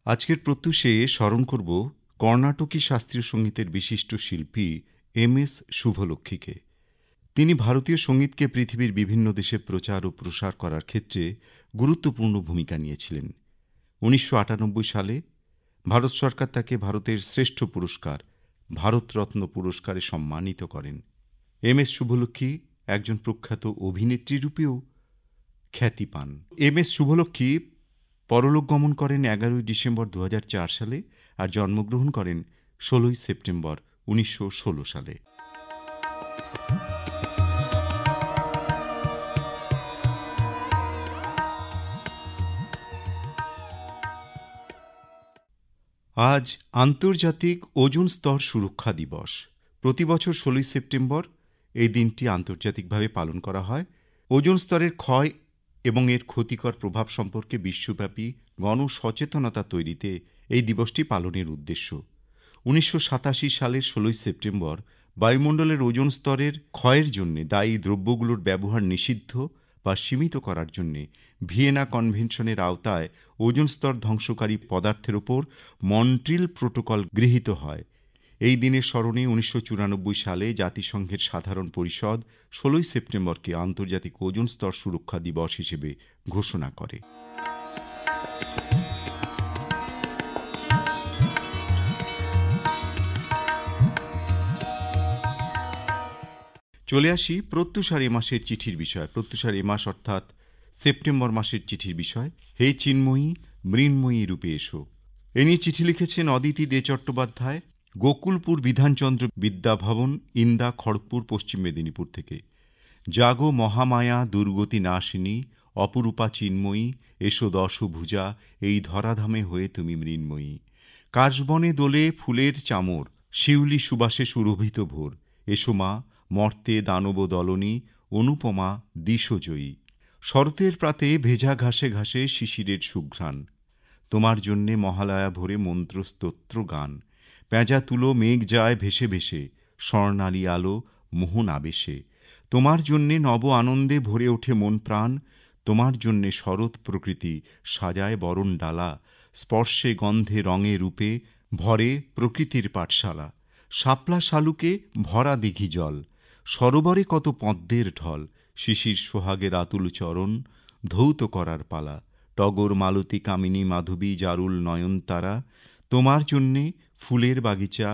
আজকের প্রত্যুষে স্মরণ করব কর্ণাটকী শাস্ত্রীয় সঙ্গীতের বিশিষ্ট শিল্পী এম.এস. শুভলক্ষ্মীকে। তিনি ভারতীয় সঙ্গীতকে পৃথিবীর বিভিন্ন দেশে প্রচার ও প্রসার করার ক্ষেত্রে গুরুত্বপূর্ণ ভূমিকা নিয়েছিলেন। ১৯৯৮ সালে ভারত সরকার তাকে ভারতের শ্রেষ্ঠ পুরস্কার ভারতরত্ন পুরস্কারে সম্মানিত করেন। এম.এস. শুভলক্ষ্মী একজন প্রখ্যাত অভিনেত্রীরূপেও খ্যাতি পান। এম.এস. শুভলক্ষ্মী পরলোক গমন করেন ১১ ডিসেম্বর ২০০৪ সালে আর জন্মগ্রহণ করেন ১৬ সেপ্টেম্বর ১৯১৬ সালে। আজ আন্তর্জাতিক ওজোন স্তর সুরক্ষা দিবস। প্রতি বছর ১৬ সেপ্টেম্বর এই দিনটি আন্তর্জাতিকভাবে পালন করা হয়। ওজোন স্তরের ক্ষয় এবং এর ক্ষতিকর প্রভাব সম্পর্কে বিশ্বব্যাপী গণসচেতনতা তৈরিতে এই দিবসটি পালনের উদ্দেশ্য। ১৯৮৭ সালের ১৬ সেপ্টেম্বর বায়ুমণ্ডলের ওজোন স্তরের ক্ষয়ের জন্য দায়ী দ্রব্যগুলোর ব্যবহার নিষিদ্ধ বা সীমিত করার জন্য ভিয়েনা কনভেনশনের আওতায় ওজোন স্তর ধ্বংসকারী পদার্থের ওপর মন্ট্রিল প্রোটোকল গৃহীত হয়। এই দিনের স্মরণে ১৯৯৪ সালে জাতিসংঘের সাধারণ পরিষদ ১৬ সেপ্টেম্বরকে আন্তর্জাতিক ওজোন স্তর সুরক্ষা দিবস হিসেবে ঘোষণা করে। চলে আসি প্রত্যুষার এ মাসের চিঠির বিষয়। প্রত্যুষার এ মাস অর্থাৎ সেপ্টেম্বর মাসের চিঠির বিষয় হে চিন্ময়ী মৃন্ময়ী রূপে এসো। এ নিয়ে চিঠি লিখেছেন অদিতি দে চট্টোপাধ্যায়, গোকুলপুর বিধানচন্দ্র বিদ্যাভবন, ইন্দা, খড়গপুর, পশ্চিম মেদিনীপুর থেকে। জাগো মহামায়া দুর্গতি নাশিনী, অপরূপা চিন্ময়ী, এসো দশভুজা, এই ধরাধামে হয়ে তুমি মৃন্ময়ী। কাশবনে দোলে ফুলের চামর, শিউলি সুবাসে সুরভিত ভোর। এসো মা, মর্তে দানব দলনী, অনুপমা দিশজয়ী। শরতের প্রাতে ভেজা ঘাসে ঘাসে শিশিরের সুঘ্রাণ। তোমার জন্যে মহালয়া ভরে মন্ত্রস্তোত্র গান। পেঁজা তুলো মেঘ যায় ভেসে ভেসে, স্বর্ণালী আলো মোহন আবেশে। তোমার জন্যে নব আনন্দে ভরে ওঠে মন প্রাণ। তোমার জন্যে শরৎ প্রকৃতি সাজায় বরণ ডালা। স্পর্শে গন্ধে রঙে রূপে ভরে প্রকৃতির পাঠশালা। শাপলা শালুকে ভরা দিঘি জল, সরোবরে কত পদ্মের ঢল। শিশির সোহাগের আতুল চরণ, ধৌত করার পালা। টগর মালতী কামিনী মাধবী জারুল নয়নতারা। তোমার জন্যে ফুলের বাগিচা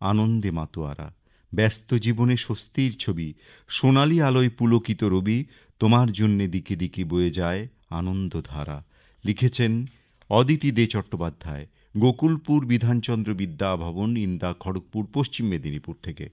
আনন্দে মাতোয়ারা। ব্যস্ত জীবনে স্বস্তির ছবি, সোনালি আলোয় পুলকিত রবি। তোমার জন্যে দিকে দিকে বয়ে যায় আনন্দধারা। লিখেছেন অদিতি দে চট্টোপাধ্যায়, গোকুলপুর বিধানচন্দ্র বিদ্যাভবন, ইন্দা, খড়গপুর, পশ্চিম মেদিনীপুর থেকে।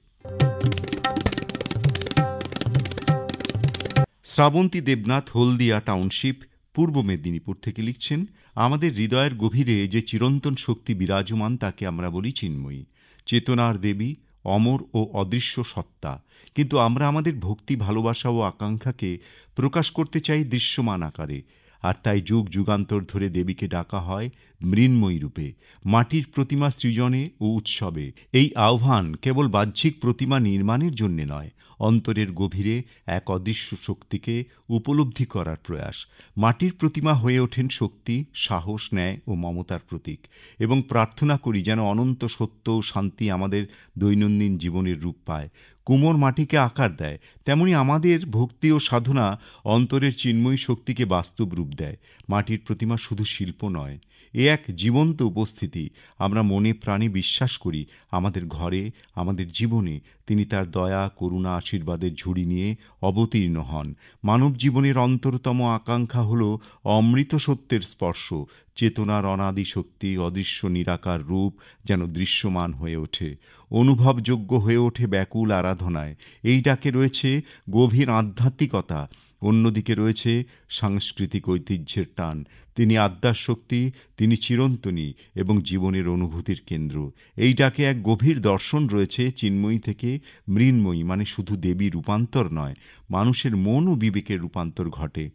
শ্রাবন্তী দেবনাথ, হলদিয়া টাউনশিপ, পূর্ব মেদিনীপুর থেকে লিখছেন আমাদের হৃদয়ের গভীরে যে চিরন্তন শক্তি বিরাজমান তাকে আমরা বলি চিন্ময়ী, চেতনার দেবী, অমর ও অদৃশ্য সত্তা। কিন্তু আমরা আমাদের ভক্তি, ভালোবাসা ও আকাঙ্ক্ষাকে প্রকাশ করতে চাই দৃশ্যমান আকারে। আর তাই যুগ যুগান্তর ধরে দেবীকে ডাকা হয় মৃন্ময়ী রূপে, মাটির প্রতিমা সৃজনে ও উৎসবে। এই আহ্বান কেবল বাহ্যিক প্রতিমা নির্মাণের জন্য নয়, অন্তরের গভীরে এক অদৃশ্য শক্তিকে উপলব্ধি করার প্রয়াস। মাটির প্রতিমা হয়ে ওঠেন শক্তি, সাহস, ন্যায় ও মমতার প্রতীক। এবং প্রার্থনা করি যেন অনন্ত সত্য ও শান্তি আমাদের দৈনন্দিন জীবনের রূপ পায়। কুমোর মাটিকে আকার দেয়, তেমনি আমাদের ভক্তি ও সাধনা অন্তরের চিন্ময়ী শক্তিকে বাস্তব রূপ দেয়। মাটির প্রতিমা শুধু শিল্প নয়, এ এক জীবন্ত উপস্থিতি। আমরা মনে প্রাণে বিশ্বাস করি আমাদের ঘরে, আমাদের জীবনে তিনি তার দয়া, করুণা, আশীর্বাদের ঝুড়ি নিয়ে অবতীর্ণ হন। মানব জীবনের অন্তরতম আকাঙ্ক্ষা হল অমৃত সত্যের স্পর্শ। চেতনার অনাদি শক্তি, অদৃশ্য নিরাকার রূপ যেন দৃশ্যমান হয়ে ওঠে, অনুভবযোগ্য হয়ে ওঠে ব্যাকুল আরাধনায়। এই ডাকে রয়েছে গভীর আধ্যাত্মিকতা, অন্যদিকে রয়েছে সাংস্কৃতিক ঐতিহ্যের টান। তিনি আদ্যার শক্তি, তিনি চিরন্তনী এবং জীবনের অনুভূতির কেন্দ্র। এই ডাকে এক গভীর দর্শন রয়েছে। চিন্ময়ী থেকে মৃন্ময়ী মানে শুধু দেবী রূপান্তর নয়, মানুষের মন ও বিবেকের রূপান্তর ঘটে।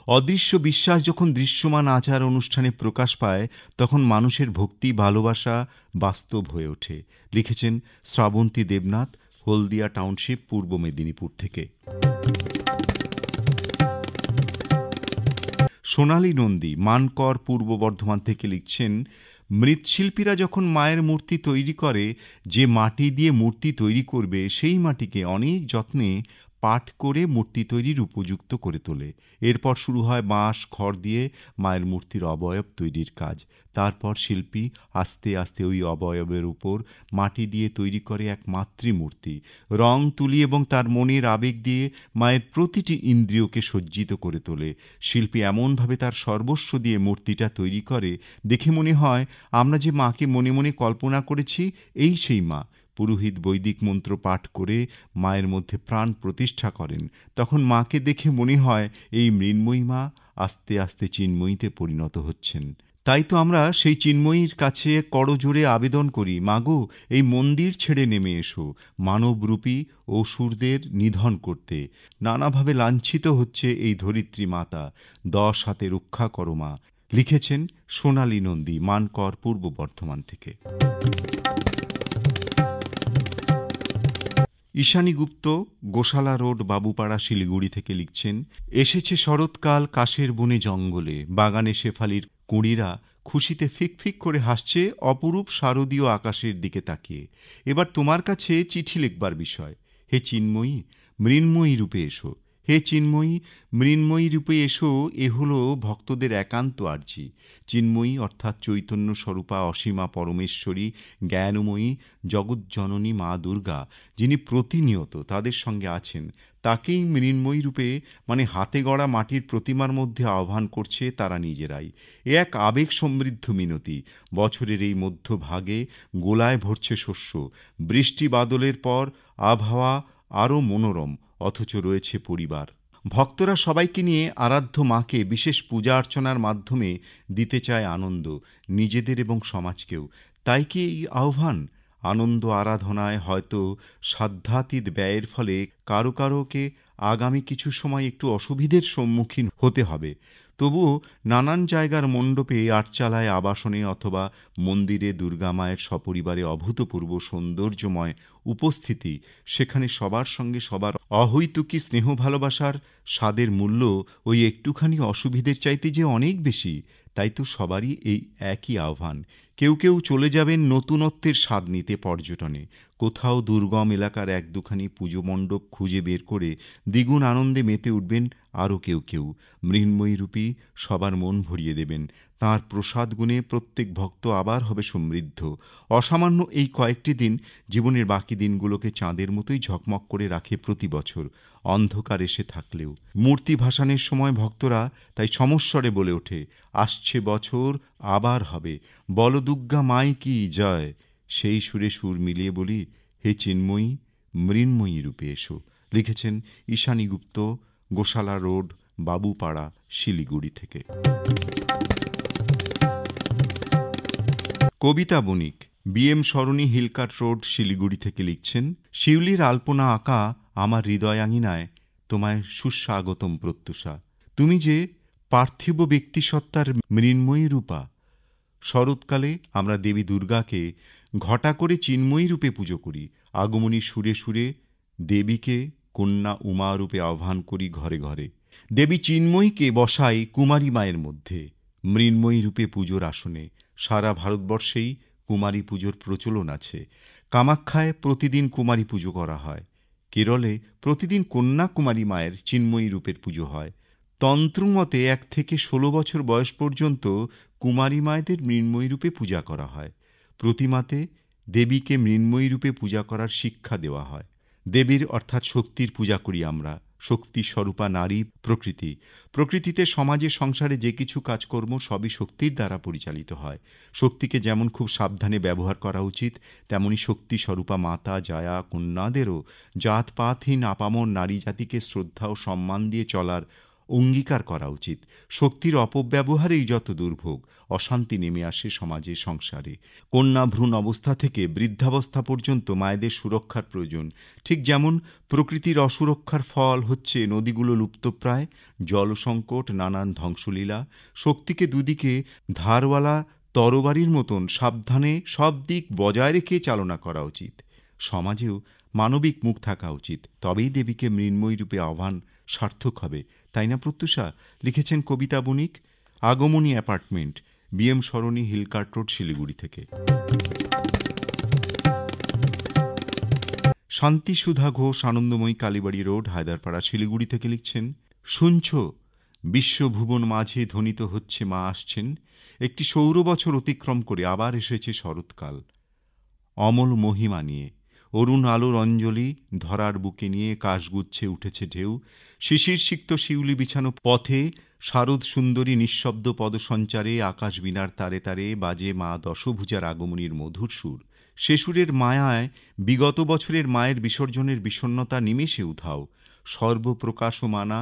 অদৃশ্য বিশ্বাস যখন দৃশ্যমান আচার অনুষ্ঠানে প্রকাশ পায়, তখন মানুষের ভক্তি, ভালোবাসা বাস্তব হয়ে ওঠে। লিখেছেন শ্রাবন্তী দেবনাথ, হলদিয়া টাউনশিপ, পূর্ব মেদিনীপুর থেকে। সোনালী নন্দী মানকর পূর্ব বর্ধমান থেকে লিখছেন, মৃৎশিল্পীরা যখন মায়ের মূর্তি তৈরি করে, যে মাটি দিয়ে মূর্তি তৈরি করবে সেই মাটিকে অনেক যত্নে পাট করে মূর্তি তৈরির উপযুক্ত করে তোলে। এরপর শুরু হয় বাঁশ খড় দিয়ে মায়ের মূর্তির অবয়ব তৈরির কাজ। তারপর শিল্পী আস্তে আস্তে ওই অবয়বের উপর মাটি দিয়ে তৈরি করে এক মাতৃমূর্তি। রং তুলি এবং তার মনের আবেগ দিয়ে মায়ের প্রতিটি ইন্দ্রিয়কে সজ্জিত করে তোলে। শিল্পী এমনভাবে তার সর্বস্ব দিয়ে মূর্তিটা তৈরি করে, দেখে মনে হয় আমরা যে মাকে মনে মনে কল্পনা করেছি এই সেই মা। পুরোহিত বৈদিক মন্ত্র পাঠ করে মায়ের মধ্যে প্রাণ প্রতিষ্ঠা করেন। তখন মাকে দেখে মনে হয় এই মৃন্ময়ী মা আস্তে আস্তে চিন্ময়ীতে পরিণত হচ্ছেন। তাই তো আমরা সেই চিন্ময়ীর কাছে করজোড়ে আবেদন করি, মাগো এই মন্দির ছেড়ে নেমে এসো, মানবরূপী অসুরদের নিধন করতে। নানাভাবে লাঞ্ছিত হচ্ছে এই ধরিত্রী মাতা, 10 হাতে রক্ষা করো মা। লিখেছেন সোনালী নন্দী, মানকর পূর্ব বর্ধমান থেকে। ঈশানী গুপ্ত গোশালা রোড, বাবুপাড়া, শিলিগুড়ি থেকে লিখছেন, এসেছে শরৎকাল কাশের বনে জঙ্গলে, বাগানে শেফালির কুঁড়িরা খুশিতে ফিকফিক করে হাসছে অপরূপ শারদীয় আকাশের দিকে তাকিয়ে। এবার তোমার কাছে চিঠি লিখবার বিষয়। হে চিন্ময়ী, মৃন্ময়ী রূপে এসো। হে চিন্ময়ী, মৃন্ময়ী রূপে এসো, এ হল ভক্তদের একান্ত আর্জি। চিন্ময়ী অর্থাৎ চৈতন্য স্বরূপা অসীমা পরমেশ্বরী জ্ঞানময়ী জগজ্জননী মা দুর্গা, যিনি প্রতিনিয়ত তাদের সঙ্গে আছেন, তাকেই মৃন্ময়ী রূপে মানে হাতে গড়া মাটির প্রতিমার মধ্যে আহ্বান করছে তারা নিজেরাই। এ এক আবেগ সমৃদ্ধ মিনতি। বছরের এই মধ্যভাগে গোলায় ভরছে শস্য, বৃষ্টি বাদলের পর আবহাওয়া আরও মনোরম, অথচ রয়েছে পরিবার। ভক্তরা সবাইকে নিয়ে আরাধ্য মাকে বিশেষ পূজা অর্চনার মাধ্যমে দিতে চায় আনন্দ, নিজেদের এবং সমাজকেও। তাই কি এই আহ্বান? আনন্দ আরাধনায় হয়তো সাধ্যাতীত ব্যয়ের ফলে কারো কারোকে আগামী কিছু সময় একটু অসুবিধের সম্মুখীন হতে হবে। তবুও নানান জায়গার মণ্ডপে, আটচালায়, আবাসনে অথবা মন্দিরে দুর্গা মায়ের সপরিবারে অভূতপূর্ব সৌন্দর্যময় উপস্থিতি, সেখানে সবার সঙ্গে সবার অহৈতুকী স্নেহ ভালোবাসার স্বাদের মূল্য ওই একটুখানি অসুবিধের চাইতে যে অনেক বেশি। তাই তো সবারই এই একই আহ্বান। কেউ কেউ চলে যাবেন নতুনত্বের স্বাদ নিতে পর্যটনে, কোথাও দুর্গম এলাকার এক দুখানি পুজো মণ্ডপ খুঁজে বের করে দ্বিগুণ আনন্দে মেতে উঠবেন আরও কেউ কেউ। মৃন্ময়ীরূপী সবার মন ভরিয়ে দেবেন। তাঁর প্রসাদ গুণে প্রত্যেক ভক্ত আবার হবে সমৃদ্ধ। অসামান্য এই কয়েকটি দিন জীবনের বাকি দিনগুলোকে চাঁদের মতোই ঝকমক করে রাখে প্রতি বছর, অন্ধকার এসে থাকলেও। মূর্তি ভাসানের সময় ভক্তরা তাই সমস্বরে বলে ওঠে, আসছে বছর আবার হবে, বল দুর্গা মাই কি জয়। সেই সুরে সুর মিলিয়ে বলি, হে চিন্ময়ী, মৃন্ময়ী রূপে এসো। লিখেছেন ঈশানী গুপ্ত, গোশালা রোড, বাবুপাড়া, শিলিগুড়ি থেকে। কবিতা বণিক BM সরণি, হিলকাট রোড, শিলিগুড়ি থেকে লিখছেন, শিউলির আলপনা আঁকা আমার হৃদয় আঙিনায় তোমায় সুস্বাগতম প্রত্যুষা। তুমি যে পার্থিব ব্যক্তিসত্তার মৃন্ময়ী রূপা। শরৎকালে আমরা দেবী দুর্গাকে ঘটা করে চিন্ময়ী রূপে পুজো করি। আগমনী সুরে সুরে দেবীকে কন্যা উমা রূপে আহ্বান করি ঘরে ঘরে। দেবী চিন্ময়ীকে বসাই কুমারী মায়ের মধ্যে, মৃন্ময়ী রূপে পুজোর আসনে। সারা ভারতবর্ষেই কুমারী পুজোর প্রচলন আছে। কামাখ্যায় প্রতিদিন কুমারী পুজো করা হয়। কেরলে প্রতিদিন কন্যা কুমারী মায়ের চিন্ময়ী রূপের পুজো হয়। তন্ত্রমতে 1 থেকে 16 বছর বয়স পর্যন্ত কুমারী মায়েদের মৃন্ময়ী রূপে পূজা করা হয়। প্রতিমাতে দেবীকে মৃন্ময়ী রূপে পূজা করার শিক্ষা দেওয়া হয়। দেবীর অর্থাৎ শক্তির পূজা করি আমরা। শক্তি স্বরূপা নারী প্রকৃতি। প্রকৃতিতে, সমাজে, সংসারে যে কিছু কাজকর্ম সবই শক্তির দ্বারা পরিচালিত হয়। শক্তিকে যেমন খুব সাবধানে ব্যবহার করা উচিত, তেমনি শক্তি স্বরূপা মাতা জায়া কন্যাদেরও জাতপাতহীন আপামর নারী জাতিকে শ্রদ্ধা ও সম্মান দিয়ে চলার অঙ্গীকার করা উচিত। শক্তির অপব্যবহারেই যত দুর্ভোগ অশান্তি নেমে আসে সমাজে, সংসারে। কন্যা ভ্রূণ অবস্থা থেকে বৃদ্ধাবস্থা পর্যন্ত মায়েদের সুরক্ষার প্রয়োজন। ঠিক যেমন প্রকৃতির অসুরক্ষার ফল হচ্ছে নদীগুলো লুপ্তপ্রায়, জলসংকট, নানান ধ্বংসলীলা। শক্তিকে দুদিকে ধারওয়ালা তরবারির মতন সাবধানে সব দিক বজায় রেখে চালনা করা উচিত। সমাজেও মানবিক মুখ থাকা উচিত, তবেই দেবীকে মৃন্ময়ী রূপে আহ্বান সার্থক হবে। তাই না প্রত্যুষা? লিখেছেন কবিতা বণিক, আগমনী অ্যাপার্টমেন্ট, BM সরণি, হিলকার্ট রোড, শিলিগুড়ি থেকে। শান্তিসুধা ঘোষ, আনন্দময়ী, কালীবাড়ি রোড, হায়দারপাড়া, শিলিগুড়ি থেকে লিখছেন, শুনছ বিশ্বভুবন মাঝে ধ্বনিত হচ্ছে মা আসছেন, একটি সৌর বছর অতিক্রম করে আবার এসেছে শরৎকাল। অমল মহিমা নিয়ে অরুণ আলোর অঞ্জলি ধরার বুকে নিয়ে কাশগুচ্ছে উঠেছে ঢেউ, শিশির সিক্ত শিউলি বিছানো পথে শারদ সুন্দরী নিঃশব্দ পদসঞ্চারে আকাশ বীণার তারে তারে বাজে মা দশভুজার আগমনীর মধুর সুর। সে সুরের মায়ায় বিগত বছরের মায়ের বিসর্জনের বিষণ্ণতা নিমেষে উধাও। সর্বপ্রকাশমানা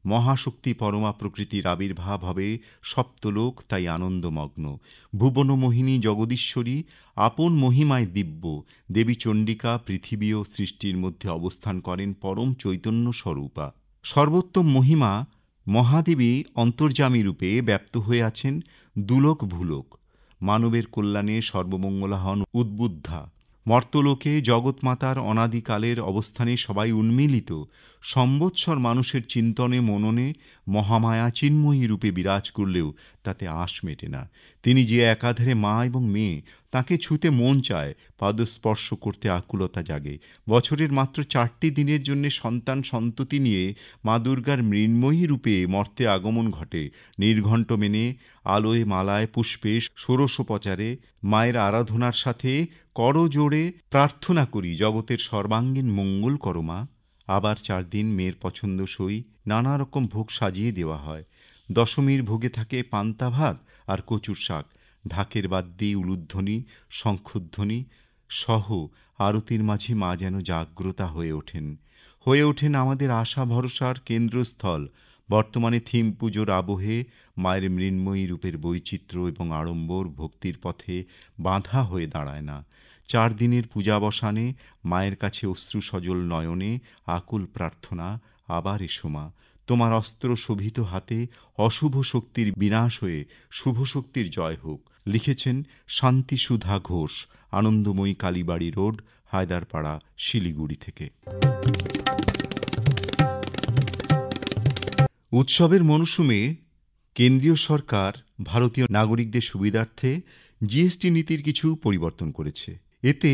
মহাশক্তি পরমা প্রকৃতির আবির্ভাব হবে, সপ্তলোক তাই আনন্দমগ্ন। ভুবনমোহিনী জগদীশ্বরী আপন মহিমায় দিব্য, দেবী চণ্ডিকা পৃথিবী ও সৃষ্টির মধ্যে অবস্থান করেন পরম চৈতন্য স্বরূপা। সর্বোত্তম মহিমা মহাদেবী অন্তর্যামী রূপে ব্যপ্ত হয়ে আছেন দুলোক ভূলোক। মানবের কল্যাণে সর্বমঙ্গলা হন উদ্বুদ্ধা। মর্তলোকে জগৎমাতার অনাদিকালের অবস্থানে সবাই উন্মিলিত। সম্বৎসর মানুষের চিন্তনে মননে মহামায়া চিন্ময়ী রূপে বিরাজ করলেও তাতে আঁশ মেটে না। তিনি যে একাধারে মা এবং মেয়ে, তাকে ছুঁতে মন চায়, পাদস্পর্শ করতে আকুলতা জাগে। বছরের মাত্র 4টি দিনের জন্য সন্তান সন্ততি নিয়ে মা দুর্গার মৃন্ময়ী রূপে মর্তে আগমন ঘটে। নির্ঘণ্ট মেনে আলোয় মালায় পুষ্পে ষোড়শোপচারে মায়ের আরাধনার সাথে করজোড়ে প্রার্থনা করি, জগতের সর্বাঙ্গীন মঙ্গল করো মা। আবার 4 দিন মেয়ের পছন্দসই নানা রকম ভোগ সাজিয়ে দেওয়া হয়। দশমীর ভোগে থাকে পান্তা ভাত আর কচুর শাক। ঢাকের বাদ্যি, উলুধ্বনি, শঙ্খধ্বনি সহ আরতির মাঝে মা যেন জাগ্রতা হয়ে ওঠেন আমাদের আশা ভরসার কেন্দ্রস্থল। বর্তমানে থিম পুজোর আবহে মায়ের মৃন্ময়ী রূপের বৈচিত্র্য এবং আড়ম্বর ভক্তির পথে বাধা হয়ে দাঁড়ায় না। 4 দিনের পূজাবসানে মায়ের কাছে অশ্রু সজল নয়নে আকুল প্রার্থনা, আবার এসো মা, তোমার অস্ত্র শোভিত হাতে অশুভ শক্তির বিনাশ হয়ে শুভ শক্তির জয় হোক। লিখেছেন শান্তিসুধা ঘোষ, আনন্দময়ী, কালীবাড়ি রোড, হায়দারপাড়া, শিলিগুড়ি থেকে। উৎসবের মরশুমে কেন্দ্রীয় সরকার ভারতীয় নাগরিকদের সুবিধার্থে GST নীতির কিছু পরিবর্তন করেছে। এতে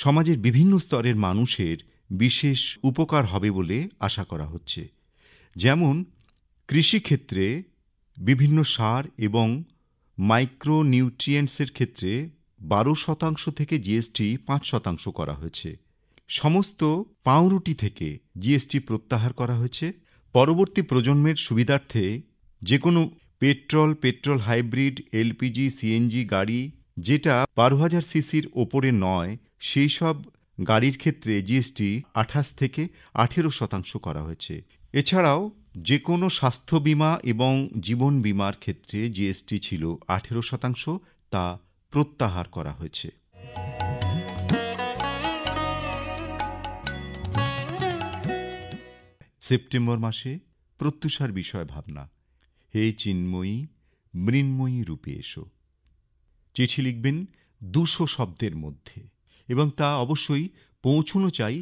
সমাজের বিভিন্ন স্তরের মানুষের বিশেষ উপকার হবে বলে আশা করা হচ্ছে। যেমন কৃষিক্ষেত্রে বিভিন্ন সার এবং মাইক্রো নিউট্রিয়েন্টসের ক্ষেত্রে 12% থেকে GST 5% করা হয়েছে। সমস্ত পাউরুটি থেকে GST প্রত্যাহার করা হয়েছে। পরবর্তী প্রজন্মের সুবিধার্থে যে কোনো পেট্রোল হাইব্রিড, LPG, CNG গাড়ি যেটা 12,000 সিসির ওপরে নয়, সেই সব গাড়ির ক্ষেত্রে GST 28 থেকে 18% করা হয়েছে। এছাড়াও যে কোনো স্বাস্থ্য বীমা এবং জীবন বীমার ক্ষেত্রে GST ছিল 18%, তা প্রত্যাহার করা হয়েছে। সেপ্টেম্বর মাসে প্রত্যুষার বিষয় ভাবনা। হে চিন্ময়ী, মৃন্ময়ী রূপে এসো। চিঠি লিখবেন 200 শব্দের মধ্যে, এবং তা অবশ্যই পৌঁছানো চাই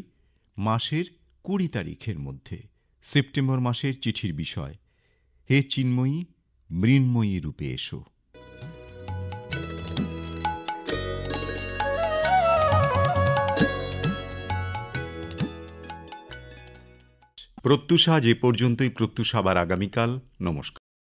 মাসের 20 তারিখের মধ্যে। সেপ্টেম্বর মাসের চিঠির বিষয়, হে চিন্ময়ী, মৃন্ময়ী রূপে এসো। প্রত্যুষা যে পর্যন্তই। প্রত্যুষা আবার আগামীকাল। নমস্কার।